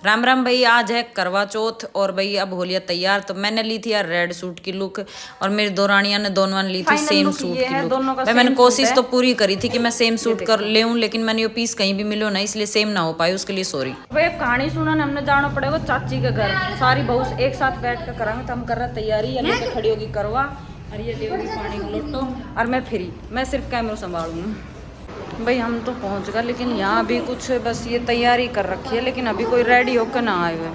राम राम भाई। आज है करवा चौथ और भाई अब होलिया तैयार। तो मैंने ली थी यार रेड सूट की लुक और मेरी दो रानियां ने दोनों ने ली थी सेम सूट की लुक। भाई मैंने कोशिश तो पूरी करी थी कि मैं सेम सूट कर ले हूं, लेकिन मैंने ये पीस कहीं भी मिलो ना, इसलिए सेम ना हो पाई, उसके लिए सॉरी। भाई कहानी सुना हमने जाना पड़ेगा चाची के घर। सारी बहू एक साथ बैठ कर करांगे। तो हम कर रहे तैयारी, ये लेके खड़ी होगी करवा और ये लेगी पानी का लोटो और मैं फ्री, मैं सिर्फ कैमरा संभालूंगी। भाई हम तो पहुंच गए, लेकिन यहाँ अभी कुछ बस ये तैयारी कर रखी है, लेकिन अभी कोई रेडी होकर ना आए हुए।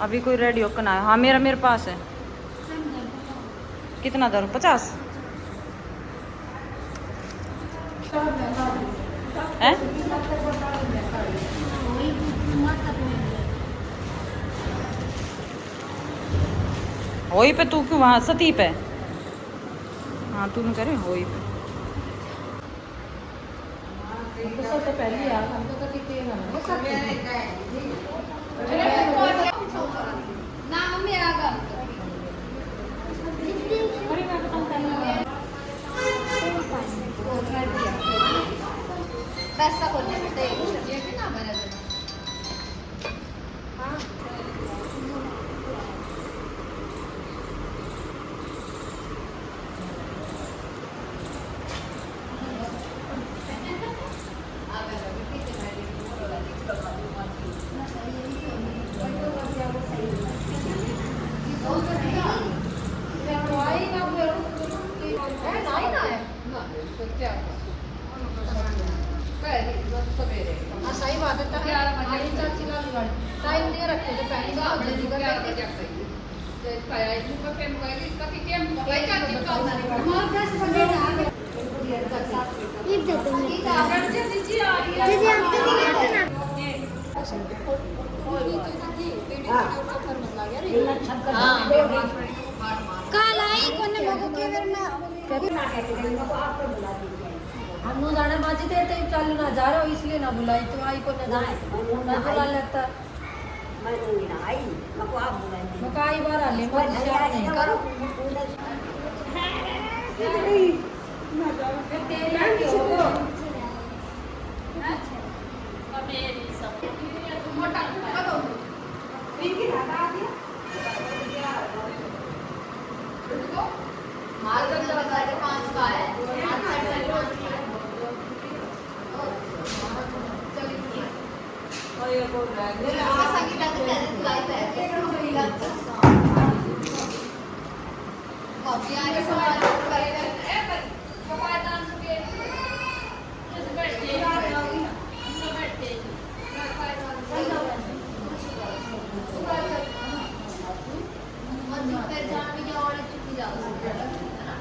अभी कोई रेडी होकर ना आए। हाँ मेरे पास है। कितना दर 50 है? होई पे तू क्यों वहाँ सती पे? हाँ तू नहीं करे होई पे। तो पहले यार हम तो कितने ना मम्मी आगा पैसा करने में तो ना बना हाँ सही बात है। टाइम दे रखे थे पहले कल आई कोने लोगों के हम नो जाने बाजी थे तो चल ना जा रहे हो, इसलिए ना बुलाई। तो आई को ना जाए ना बुला लेता। मैं ना आई मको आप बुलाई मकाई बार आ ले मत नहीं करो ना जाओ फिर तेरी होगा अब मेरी सब मोटा करो इनकी दादा आ गया देखो माल का बता के 5 का है। ये बोल रहा है आशा की बात है लाइव है कॉपी आगे सवाल करेगा ए पर मोबाइल डांस के जैसे बैठते हैं सब बैठते हैं मंदिर पे जाना भी जो और चुकी जाओ है ना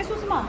सुषमा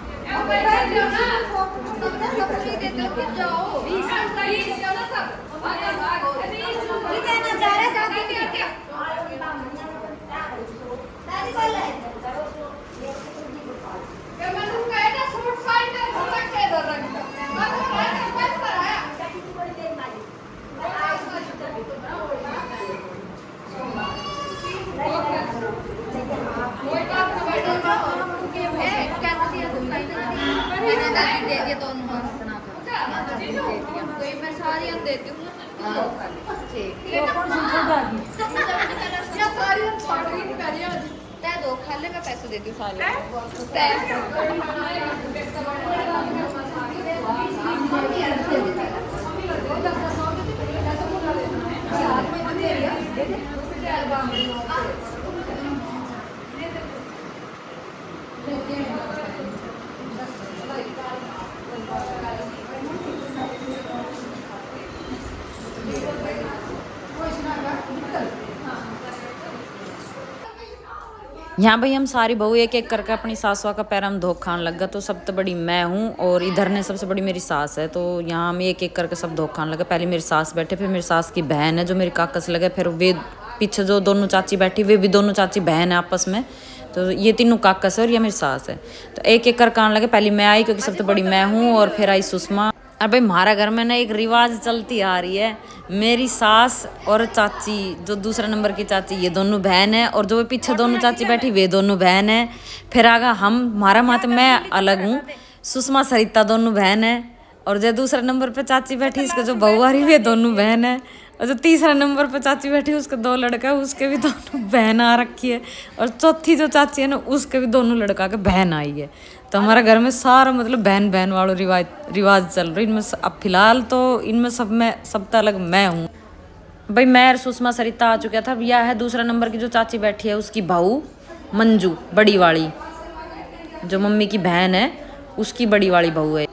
दो खाले मैं पैसे देती हूँ सारे यहाँ भाई हम सारी बहू एक एक करके अपनी सासुआ का पैर हम धोख खान लग गया। तो सबसे बड़ी मैं हूँ और इधर ने सबसे बड़ी मेरी सास है। तो यहाँ हम एक एक करके सब धोख खान लगे। पहले मेरी सास बैठे, फिर मेरी सास की बहन है जो मेरी काका से लगे, फिर वे पीछे जो दोनों चाची बैठी वे भी दोनों चाची बहन है आपस में। तो ये तीनों काका से और ये मेरी सास है। तो एक एक करके आने लगे। पहले मैं आई क्योंकि सबसे बड़ी मैं हूँ और फिर आई सुषमा। और भाई हमारा घर में ना एक रिवाज चलती आ रही है, मेरी सास और चाची जो दूसरा नंबर की चाची ये दोनों बहन है और जो पीछे दोनों चाची बैठी वे दोनों बहन है। फिर आगा हम हमारा माते मैं अलग हूँ, सुषमा सरिता दोनों बहन है और जो दूसरा नंबर पे चाची बैठी इसके जो बहू आ रही वे दोनों बहन है और जो तीसरा नंबर पे चाची बैठी उसके दो लड़का उसके भी दोनों बहन आ रखी है और चौथी जो चाची है ना उसके भी दोनों लड़का के बहन आई है। तो हमारे घर में सारा मतलब बहन बहन वालों रिवाज चल रही। इनमें अब फिलहाल तो इनमें सब में सबसे अलग मैं हूँ। भाई मैं और सुषमा सरिता आ चुका था। यह है दूसरा नंबर की जो चाची बैठी है उसकी बहू मंजू, बड़ी वाली जो मम्मी की बहन है उसकी बड़ी वाली बहू है।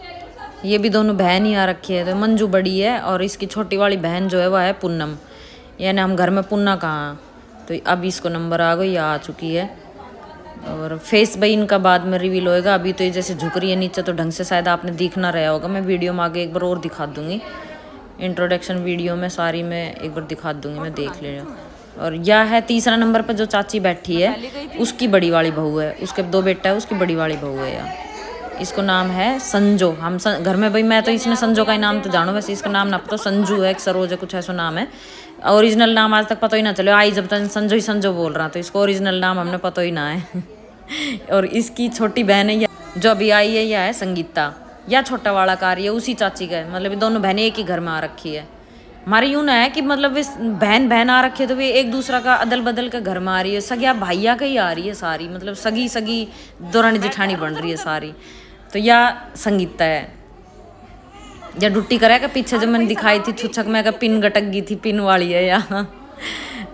ये भी दोनों बहन ही आ रखी है। तो मंजू बड़ी है और इसकी छोटी वाली बहन जो है वह है पूनम। यानी हम घर में पुन्ना कहाँ, तो अब इसको नंबर आ गई आ चुकी है। और फेस भाई इनका बाद में रिवील होएगा। अभी तो ये जैसे झुक रही है नीचे तो ढंग से शायद आपने दिख ना रहा होगा। मैं वीडियो में आगे एक बार और दिखा दूंगी, इंट्रोडक्शन वीडियो में सारी मैं एक बार दिखा दूंगी, मैं देख ले। और यह है तीसरा नंबर पर जो चाची बैठी है उसकी बड़ी वाली बहू है, उसके दो बेटा है उसकी बड़ी वाली बहू है यार। इसको नाम है संजो। हम घर में भाई मैं तो इसने संजो का ही नाम तो जानो, वैसे इसका नाम ना पता, संजू है, एक सरोज है, कुछ ऐसा नाम है। ओरिजिनल नाम आज तक पता ही ना चले, आई जब तक संजो ही संजो बोल रहा तो इसको ओरिजिनल नाम हमने पता ही ना है। और इसकी छोटी बहन है जो अभी आई है यह है संगीता। या छोटा वाला कार्य है उसी चाची का है, मतलब दोनों बहनें एक ही घर में आ रखी है। हमारे यूँ ना है कि मतलब बहन बहन आ रखी है तो वे एक दूसरा का अदल बदल का घर में आ रही है। सगिया भाइया का ही आ रही है सारी, मतलब सगी सगी दौरानी जेठानी बन रही है सारी। तो यह संगीता है। या डुट्टी करेगा पीछे जब मैंने दिखाई थी छुच्छक में का पिन गटक गई थी, पिन वाली है यहाँ।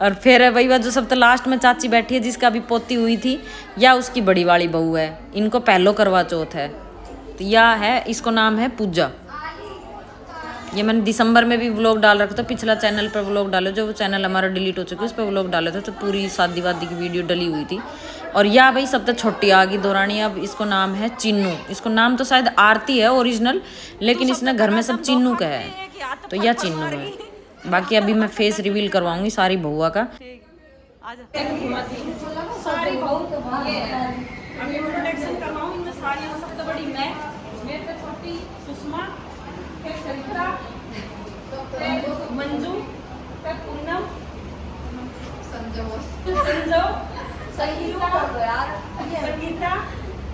और फिर भाई वह जो सब तो लास्ट में चाची बैठी है जिसका अभी पोती हुई थी या उसकी बड़ी वाली बहू है। इनको पहलो करवा चौथ है। तो यह है, इसको नाम है पूजा। ये मैंने दिसंबर में भी व्लॉग डाल रखा था, पिछला चैनल पर व्लॉग डाले, जो वो चैनल हमारा डिलीट हो चुका है उस पर व्लॉग डाले थे, तो पूरी शादी वादी की वीडियो डली हुई थी। और यह भाई सबसे छोटी आ गई दौरानी, अब इसको नाम है चिन्नू। इसको नाम तो शायद आरती है ओरिजिनल, लेकिन इसने घर में सब चिन्नू का है, तो यह चिन्नू है। बाकी अभी मैं फेस रिवील करवाऊंगी सारी बहुआ का। सबसे बड़ी मैं, मेरे से छोटी सुषमा, फिर सरिता, फिर मंजू, फिर पूनम, संजो, संगीता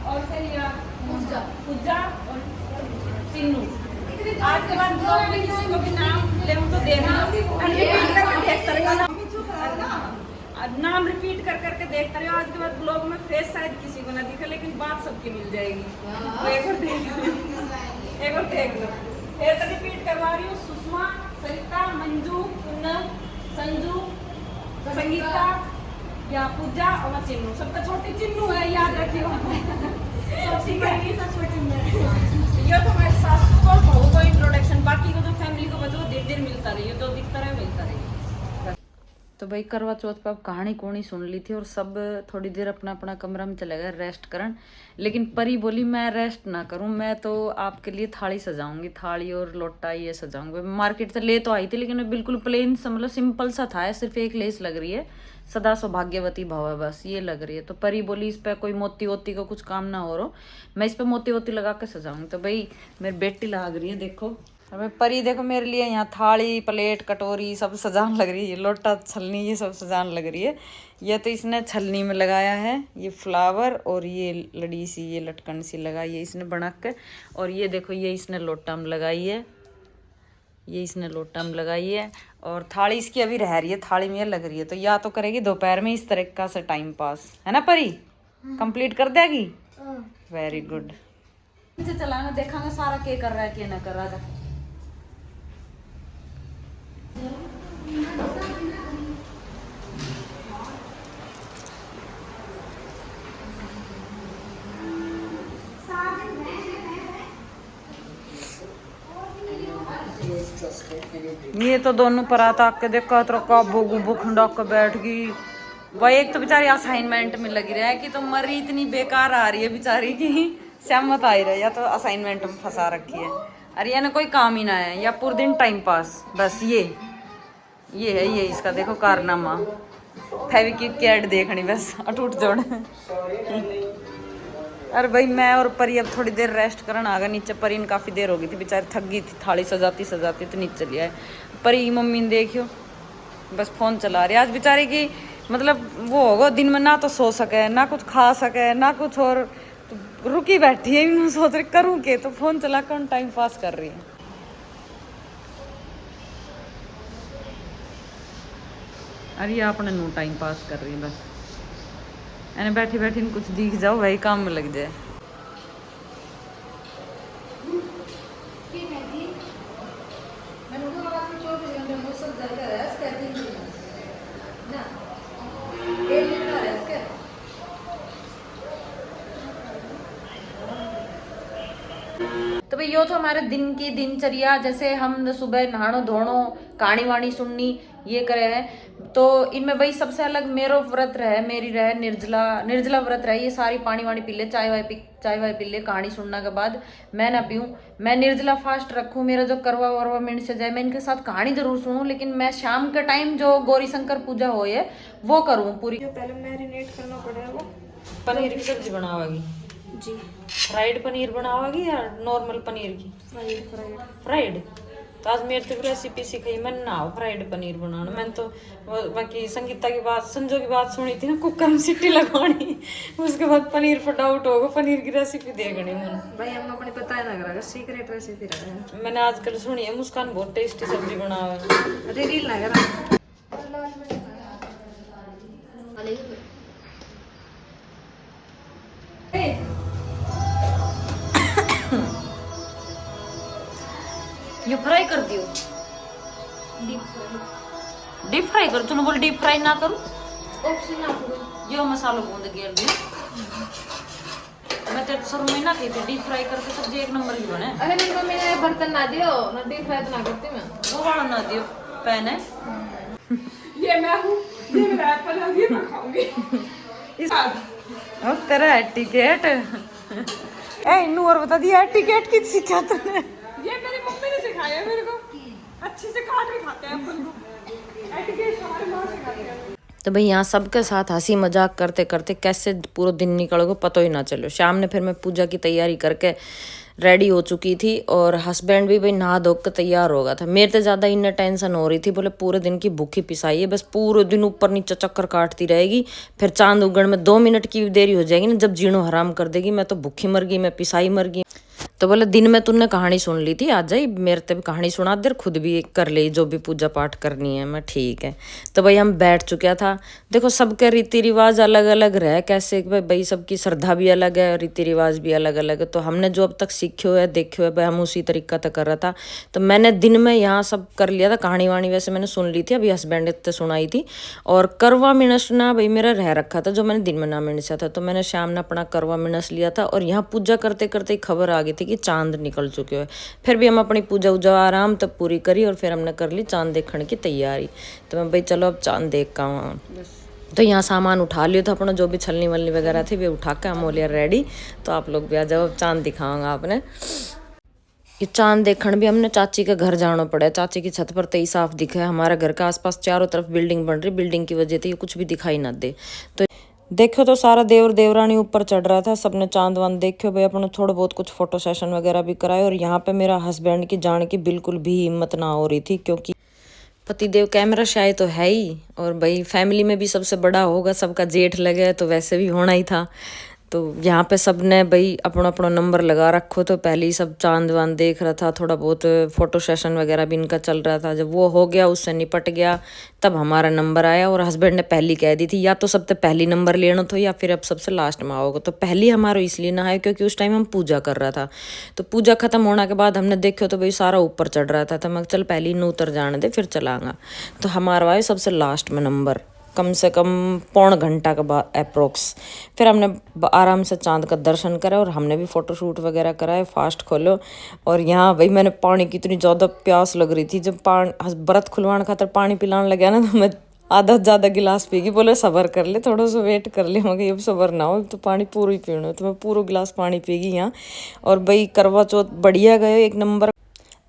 और फिर पूजा और चिन्नू। आज के बाद ब्लॉग में किसी को भी नाम ले तो देखना, नाम रिपीट कर करके देखते रहो। आज के बाद ब्लॉग में फेस शायद किसी को ना दिखे, लेकिन बात सबकी मिल जाएगी। तो एक और देख लो, फिर रिपीट करवा रही हूँ। सुषमा, सरिता, मंजू, पूनम, संजू, संगीता, या पूजा और मैं चिन्नू। सबका छोटी चिन्नू है, याद रखियो। सब ठीक है, ये सब छोटी है। ये तो हमारे सासू और बहू को इंट्रोडक्शन, बाकी को जो फैमिली को बता देर देर मिलता रही, जो दिखता रहे मिलता रही। तो भाई करवा चौथ पे अब कहानी कोनी सुन ली थी और सब थोड़ी देर अपना अपना कमरा में चले गए रेस्ट करन। लेकिन परी बोली मैं रेस्ट ना करूं, मैं तो आपके लिए थाली सजाऊंगी, थाली और लोटा ये सजाऊंगी। मार्केट से ले तो आई थी लेकिन बिल्कुल प्लेन सा, मतलब सिंपल सा था, सिर्फ एक लेस लग रही है, सदा सौभाग्यवती भव है, बस ये लग रही है। तो परी बोली इस पे कोई मोती वोती का कुछ काम ना हो रहा, मैं इस पे मोती वोती लगा के सजाऊंगी। तो भाई मेरी बेटी लग रही है, देखो अबे परी देखो मेरे लिए यहाँ थाली प्लेट कटोरी सब सजान लग रही है, लोटा छलनी ये सब सजान लग रही है। ये तो इसने छलनी में लगाया है ये फ्लावर, और ये लड़ी सी ये लटकन सी लगाई है इसने बना के। और ये देखो ये इसने लोटा में लगाई है, ये इसने लोटा में लगाई है। और थाली इसकी अभी रह रही है, थाली में ये लग रही है। तो या तो करेगी दोपहर में इस तरीका से टाइम पास, है ना परी? कंप्लीट कर देगी, वेरी गुड। चलाना देखांगे सारा के कर रहा है के ना कर रहा है। ये तो दोनों परात आके देखा तो काबू गुबू खंडा के बैठ गई। वही एक तो बेचारी असाइनमेंट में लगी रहा है कि तो मरी इतनी बेकार आ रही है बेचारी की, सहमत आ ही रही या तो असाइनमेंट में फंसा रखी है। अरे ये ना कोई काम ही ना है, या पूरे दिन टाइम पास, बस ये है ये इसका देखो कारनामा। फेविक्विक की ऐड देखनी बस, अटूट जोड़। अरे भाई मैं और परी अब थोड़ी देर रेस्ट करना आ गए नीचे। परी ने काफ़ी देर हो गई थी, बेचारी थक गई थी, थाली सजाती सजाती तो नीचे चली आए। परी की मम्मी ने देखियो बस फ़ोन चला रही। आज बेचारी की मतलब वो होगा दिन में ना तो सो सके ना कुछ खा सके ना कुछ, और तो रुकी बैठी है। मैं सोच रही करूँ के, तो फ़ोन चला कर टाइम पास कर रही है। अरे ये अपने नू टाइम पास कर रही है बस, यानी बैठी बैठी कुछ दिख जाओ वही काम में लग जाए। तो भाई यो तो हमारे दिन की दिनचर्या, जैसे हम सुबह नहानो धोनो कहानी वाणी सुननी ये करे हैं। तो इनमें भाई सबसे अलग मेरो व्रत रहे, मेरी रहे निर्जला व्रत रहे। ये सारी पानी वाणी पी ले, चाय वाय पी ले, कहानी सुनने के बाद मैं ना पीऊँ, मैं निर्जला फास्ट रखूँ। मेरा जो करवा वरवा मिनट से जाए, मैं इनके साथ कहानी जरूर सुनूँ, लेकिन मैं शाम के टाइम जो गौरी शंकर पूजा हो है वो करूँ पूरी। जो पहले मैरिनेट करना पड़ेगा वो। पनीर की सब्जी बनाओगी जी, फ्राइड पनीर बनाओगी या नॉर्मल पनीर की? फ्राइड। तो आज मेरे तो रेसिपी सीखी मैंने ना फ्राइड पनीर बनाना। मैंने तो बाकी संगीता की बात संजो की बात सुनी थी ना, कुकर में सीटी लगानी, उसके बाद पनीर फटाउट होगा, पनीर की रेसिपी देखनी मैंने। भाई हम अपने पता है ना करा सीक्रेट रेसिपी रहा है। मैंने आजकल सुनी है मुस्कान बहुत टेस्टी सब्जी बनावे। रील ना करा। ये फ्राई कर दियो, डीप फ्राई करो। तूने बोल डीप फ्राई ना करूं, यो मसालो गूंद गेर दी। मैं तेरे सर में ना की थी डीप फ्राई करके सब्जी एक नंबर की बने। अरे मेरी मम्मी ने बर्तन ना दियो, मैं डीप फ्राई तो ना करती मैं। वो वाला ना दियो पैन है। ये मैं हूँ, ये मेरा एप्पल है, ये मैं खाऊंगी। ओ तेरा एटिकेट ए इन्नू और बता दिया एटिकेट की सीखा तूने? ये मेरी मम्मी ने सिखाया मेरे को, अच्छे से काट के खाते हैं एप्पल को, एटिकेट हमारे माँ सिखाते हैं। तो भाई यहाँ सबके साथ हंसी मजाक करते करते कैसे पूरा दिन निकल गया पता ही ना चलो। शाम ने फिर मैं पूजा की तैयारी करके रेडी हो चुकी थी और हस्बैंड भी भाई नहा धो के तैयार हो गया था। मेरे तो ज़्यादा इन्हें टेंशन हो रही थी, बोले पूरे दिन की भूखी पिसाई है, बस पूरे दिन ऊपर नीचे चक्कर काटती रहेगी, फिर चांद उगण में 2 मिनट की देरी हो जाएगी ना, जब जीणो हराम कर देगी। मैं तो भूखी मर गई, मैं पिसाई मर गई। तो बोले दिन में तूने कहानी सुन ली थी, आ जाई मेरे ते भी कहानी सुना दे, खुद भी कर ले जो भी पूजा पाठ करनी है। मैं ठीक है। तो भाई हम बैठ चुका था। देखो सबके रीति रिवाज अलग अलग रहे, कैसे भाई सबकी श्रद्धा भी अलग है, रीति रिवाज भी अलग अलग है। तो हमने जो अब तक सीखे हुए देखे हुए भाई हम उसी तरीका तक कर रहा था। तो मैंने दिन में यहाँ सब कर लिया था, कहानी वाणी वैसे मैंने सुन ली थी, अभी हस्बैंड इतने सुनाई थी। और करवा मिनस ना भाई मेरा रह रखा था, जो मैंने दिन में ना मिनसा था। तो मैंने शाम ने अपना करवा मिनस लिया था। और यहाँ पूजा करते करते ही खबर आ गई थी कि चांद निकल चुके हुए। फिर भी हम अपनी पूजा उजा आराम तक पूरी करी और फिर हमने कर ली चांद देखने की तैयारी। तो मैं भाई चलो अब चांद देख का वहाँ। तो यहाँ सामान उठा लियो था अपना, जो भी छलनी वलनी वगैरह थी वे उठा के हम हो लिया रेडी। तो आप लोग भी आ जाओ, अब चांद दिखाऊंगा आपने। ये चांद देखने भी हमने चाची के घर जाना पड़ा। चाची की छत पर तई साफ दिखा है। हमारे घर के आसपास चारों तरफ बिल्डिंग बन रही, बिल्डिंग की वजह से ये कुछ भी दिखाई ना दे। तो देखो तो सारा देवर देवरानी ऊपर चढ़ रहा था, सबने चांद वांद देखो भाई, अपने थोड़ा बहुत कुछ फोटो सेशन वगैरह भी कराए। और यहाँ पे मेरा हस्बैंड की जाने की बिल्कुल भी हिम्मत ना हो रही थी, क्योंकि पतिदेव कैमरा शाय तो है ही, और भाई फैमिली में भी सबसे बड़ा होगा, सबका जेठ लगे तो वैसे भी होना ही था। तो यहाँ पे सब ने भाई अपना अपना नंबर लगा रखो। तो पहले ही सब चांद वांद देख रहा था, थोड़ा बहुत फोटो सेशन वगैरह भी इनका चल रहा था। जब वो हो गया, उससे निपट गया, तब हमारा नंबर आया। और हस्बैंड ने पहली कह दी थी या तो सबसे पहली नंबर लेना तो, या फिर अब सबसे लास्ट में आओगे। तो पहली हमारा इसलिए ना है क्योंकि उस टाइम हम पूजा कर रहा था। तो पूजा खत्म होने के बाद हमने देखो तो भाई सारा ऊपर चढ़ रहा था। तो मैं चल पहली न उतर जाने दे फिर चलाऊंगा। तो हमारा आया सबसे लास्ट में नंबर, कम से कम पौन घंटा के बाद अप्रोक्स। फिर हमने आराम से चांद का दर्शन करा और हमने भी फ़ोटोशूट वगैरह कराए। फास्ट खोलो। और यहाँ भाई मैंने पानी की इतनी ज़्यादा प्यास लग रही थी, जब व्रत खुलवाने खातर पानी पिलाने लगा ना, तो मैं आधा ज़्यादा गिलास पीगी। बोले सबर कर ले, थोड़ा सा वेट कर ले। मगर अब सबर ना हो, तो पानी पूरा ही पीना। तो मैं पूरा गिलास पानी पीगी यहाँ। और भाई करवा चौथ बढ़िया गए, एक नंबर।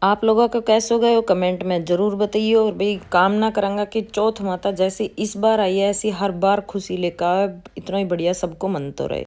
आप लोगों को कैसे हो गए हो कमेंट में ज़रूर बताइए। और भाई कामना करूँगा कि चौथ माता जैसे इस बार आई है ऐसी हर बार खुशी लेकर, इतना ही बढ़िया सबको मन तो रहे।